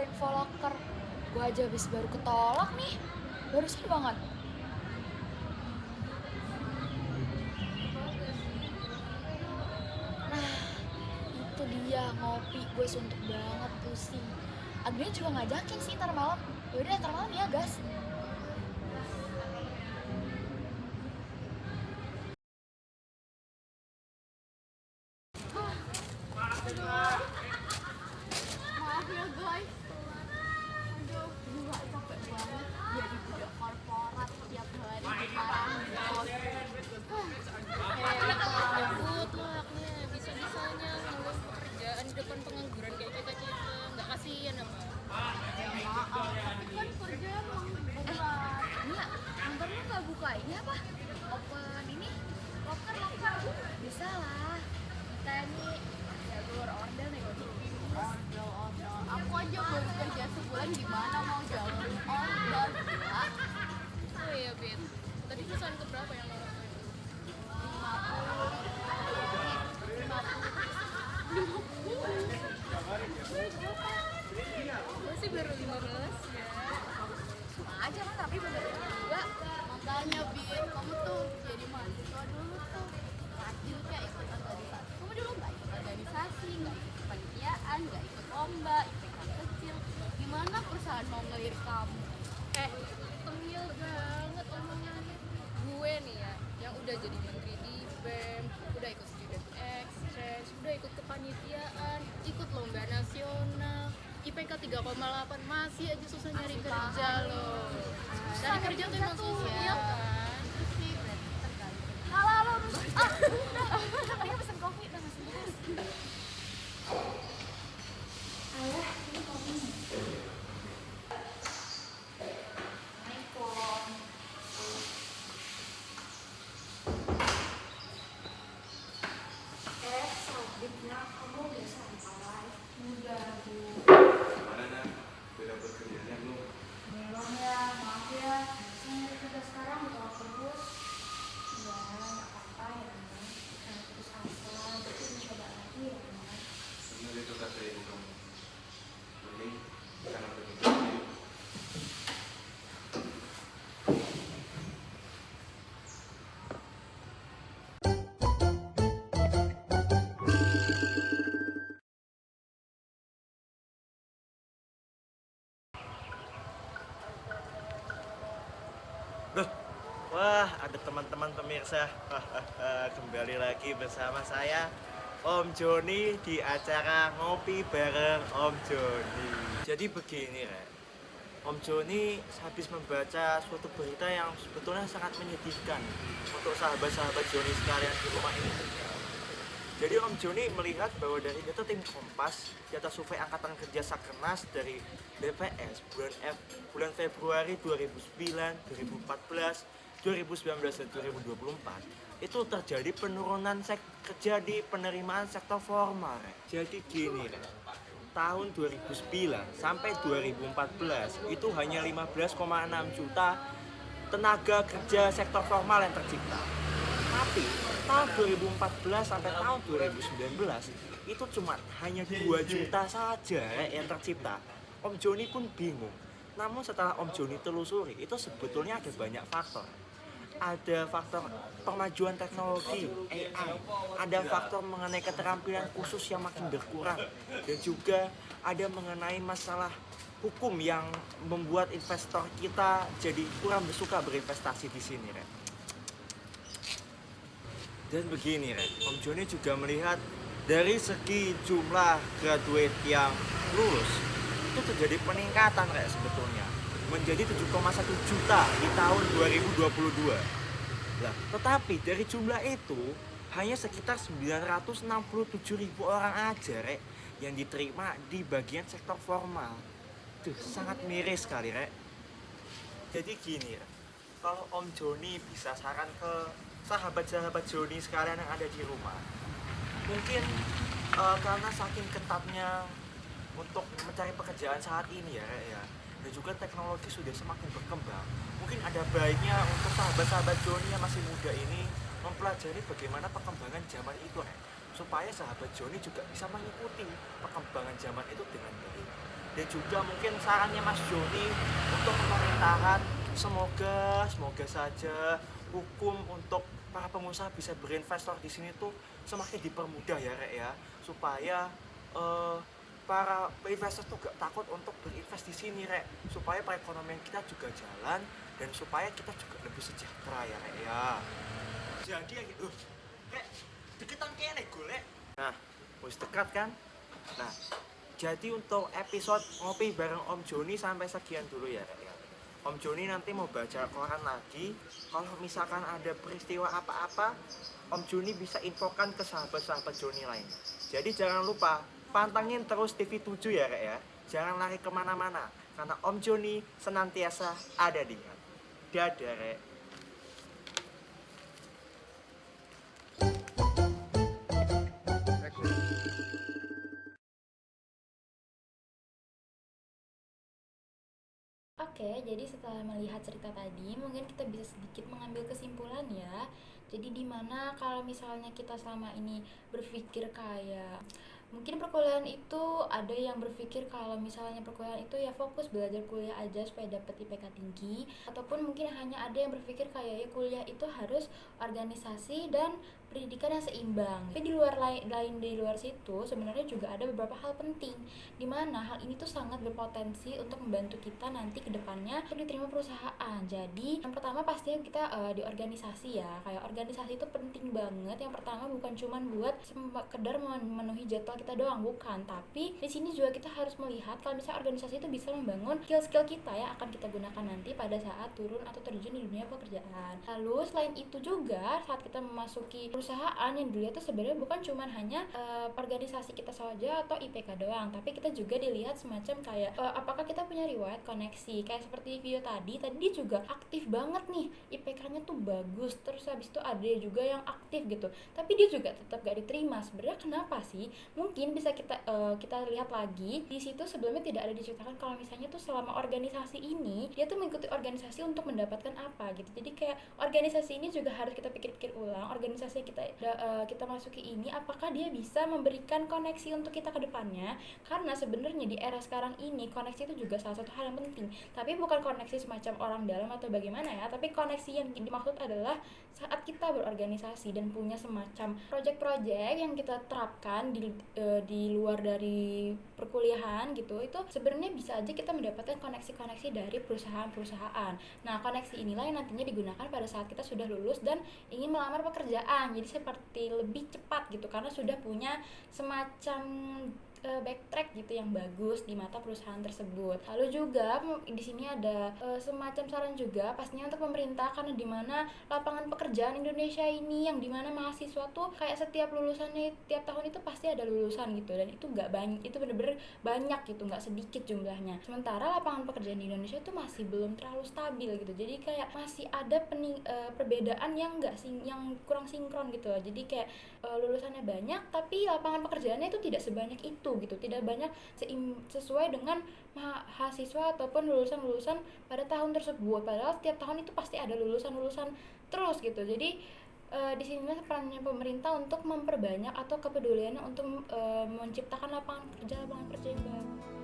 info loker. Gue aja habis baru ketolak nih. Barusan banget. Nah, itu dia ngopi. Gue suntuk banget, pusing. Agni juga ngajakin sih ntar malam. Yaudah ntar malam ya, gas. Maaf ya guys, aduh gila capek banget jadi budak korporat tiap hari dimarahin bos. Debut lo haknya bisa-bisanya ngeluh pekerjaan di depan pengangguran kayak kita nggak kasihan apa? Maaf, tapi kan kerja emang berat. Nia, kantor lu gak buka ini apa? Open ini? Loker. Bisa lah. Kita ini ya keluar order nih. Odol. Aku aja baru kerja sebulan gimana mau jalur odol gila. Oh iya Bet, tadi perusahaan keberapa yang lo lakuin? 50. Gue sih baru 15 ya. Sama aja kan tapi bener juga. Makanya Bin, kamu tuh jadi mahasiswa dulu tuh rajin kayak ikut organisasi. Kamu dulu nggak ikut organisasi, nggak ikut kepanitiaan, nggak ikut lomba, IPK kecil. Gimana perusahaan mau ngelirik kamu? Tengil banget omongannya. Gue nih ya, yang udah jadi menteri di BEM, udah ikut student exchange, udah ikut kepanitiaan, ikut lomba nasional, IPK 3,8, masih aja susah nyari kerja loh. Cari kerja tuh emang susah, iya kan? Itu sih berarti tergantung. Halo. Dia pesen kopi udah ngasih beres. Ayah, ini kopinya. Sabitnya kamu udah sampai. Udah, Bu. Gimana nak? Udah dapet kerjanya belum? Belum ya, maaf ya. Biasanya dari kerja sekarang ditolak terus. Ya, nggak apa-apa ya, Mas. Jangan putus asa, tapi mencoba lagi ya, Mas. Bener itu kata ibu kamu. Mending jangan berpikir yuk. Duh, wah ada teman-teman pemirsa. Kembali lagi bersama saya Om Joni di acara Ngopi Bareng Om Joni. Jadi begini Rek, Om Joni habis membaca suatu berita yang sebetulnya sangat menyedihkan untuk sahabat-sahabat Joni sekalian di rumah ini. Jadi Om Joni melihat bahwa dari data tim Kompas, data survei Angkatan Kerja Sakernas dari BPS bulan Februari 2009, 2014, 2019 dan 2024 itu terjadi penurunan kerja di penerimaan sektor formal. Jadi gini, tahun 2009 sampai 2014 itu hanya 15,6 juta tenaga kerja sektor formal yang tercipta. Tapi tahun 2014 sampai tahun 2019 itu cuma hanya 2 juta saja yang tercipta. Om Joni pun bingung. Namun setelah Om Joni telusuri, itu sebetulnya ada banyak faktor. Ada faktor pemajuan teknologi, AI, ada faktor mengenai keterampilan khusus yang makin berkurang, dan juga ada mengenai masalah hukum yang membuat investor kita jadi kurang bersuka berinvestasi di sini, Ren. Dan begini, Ren, Om Joni juga melihat dari segi jumlah graduate yang lulus itu terjadi peningkatan, Ren, sebetulnya menjadi 7,1 juta di tahun 2022. Nah, tetapi dari jumlah itu hanya sekitar 967.000 orang aja, Rek, yang diterima di bagian sektor formal. Tuh, sangat miris sekali, Rek. Jadi gini, Rek, kalau Om Joni bisa saran ke sahabat-sahabat Joni sekalian yang ada di rumah, mungkin karena saking ketatnya untuk mencari pekerjaan saat ini ya, Rek, ya, dan juga teknologi sudah semakin berkembang, mungkin ada baiknya untuk sahabat-sahabat Joni yang masih muda ini mempelajari bagaimana perkembangan zaman itu, supaya sahabat Joni juga bisa mengikuti perkembangan zaman itu dengan baik. dan juga mungkin sarannya Mas Joni untuk pemerintahan, semoga saja hukum untuk para pengusaha bisa berinvestor di sini tuh semakin dipermudah ya Rek ya, supaya para investor tuh gak takut untuk berinvest di sini Rek, supaya perekonomian kita juga jalan dan supaya kita juga lebih sejahtera ya Rek ya. Jadi ya gitu Rek, deketan kene golek. Nah, wis dekat kan? Nah, jadi untuk episode ngopi bareng Om Joni sampai sekian dulu ya Rek ya. Om Joni nanti mau baca koran lagi. Kalau misalkan ada peristiwa apa-apa, Om Joni bisa infokan ke sahabat-sahabat Joni lain. Jadi jangan lupa pantengin terus TV7 ya Rek ya. Jangan lari kemana-mana, karena Om Joni senantiasa ada di hati. Dadah Rek. Oke, jadi setelah melihat cerita tadi, mungkin kita bisa sedikit mengambil kesimpulan ya. Jadi dimana kalau misalnya kita selama ini berpikir kayak mungkin perkuliahan itu ada yang berpikir kalau misalnya perkuliahan itu ya fokus belajar kuliah aja supaya dapat IPK tinggi, ataupun mungkin hanya ada yang berpikir kayak ya kuliah itu harus organisasi dan pendidikan yang seimbang. Tapi di luar situ sebenarnya juga ada beberapa hal penting di mana hal ini tuh sangat berpotensi untuk membantu kita nanti ke depannya untuk diterima perusahaan. Jadi yang pertama pastinya kita di organisasi ya. Kayak organisasi itu penting banget. Yang pertama bukan cuma buat sekedar memenuhi jadwal kita doang, bukan, tapi di sini juga kita harus melihat kalau misalnya organisasi itu bisa membangun skill-skill kita yang akan kita gunakan nanti pada saat turun atau terjun di dunia pekerjaan. Lalu selain itu juga saat kita memasuki perusahaan yang dilihat itu sebenarnya bukan cuma hanya organisasi kita saja atau IPK doang, tapi kita juga dilihat semacam kayak apakah kita punya riwayat koneksi. Kayak seperti video tadi dia juga aktif banget nih, IPK-nya tuh bagus, terus habis itu ada juga yang aktif gitu, tapi dia juga tetap gak diterima. Sebenarnya kenapa sih? Mungkin bisa kita lihat lagi di situ sebelumnya tidak ada diceritakan kalau misalnya tuh selama organisasi ini dia tuh mengikuti organisasi untuk mendapatkan apa gitu. Jadi kayak organisasi ini juga harus kita pikir-pikir ulang, organisasi kita masuki ini apakah dia bisa memberikan koneksi untuk kita ke depannya, karena sebenarnya di era sekarang ini koneksi itu juga salah satu hal yang penting, tapi bukan koneksi semacam orang dalam atau bagaimana ya, tapi koneksi yang dimaksud adalah saat kita berorganisasi dan punya semacam project-project yang kita terapkan di luar dari perkuliahan gitu, itu sebenarnya bisa aja kita mendapatkan koneksi-koneksi dari perusahaan-perusahaan. Nah, koneksi inilah yang nantinya digunakan pada saat kita sudah lulus dan ingin melamar pekerjaan. Jadi seperti lebih cepat gitu karena sudah punya semacam backtrack gitu yang bagus di mata perusahaan tersebut. Lalu juga di sini ada semacam saran juga pastinya untuk pemerintah, karena di mana lapangan pekerjaan Indonesia ini yang di mana mahasiswa tuh kayak setiap lulusannya tiap tahun itu pasti ada lulusan gitu, dan itu nggak banyak, itu bener-bener banyak gitu, nggak sedikit jumlahnya. Sementara lapangan pekerjaan di Indonesia itu masih belum terlalu stabil gitu, jadi kayak masih ada perbedaan yang yang kurang sinkron gitu. Jadi kayak lulusannya banyak tapi lapangan pekerjaannya itu tidak sebanyak itu gitu, tidak banyak sesuai dengan mahasiswa ataupun lulusan pada tahun tersebut, padahal setiap tahun itu pasti ada lulusan terus gitu. Jadi di sini perannya pemerintah untuk memperbanyak atau kepeduliannya untuk menciptakan lapangan kerja yang baru.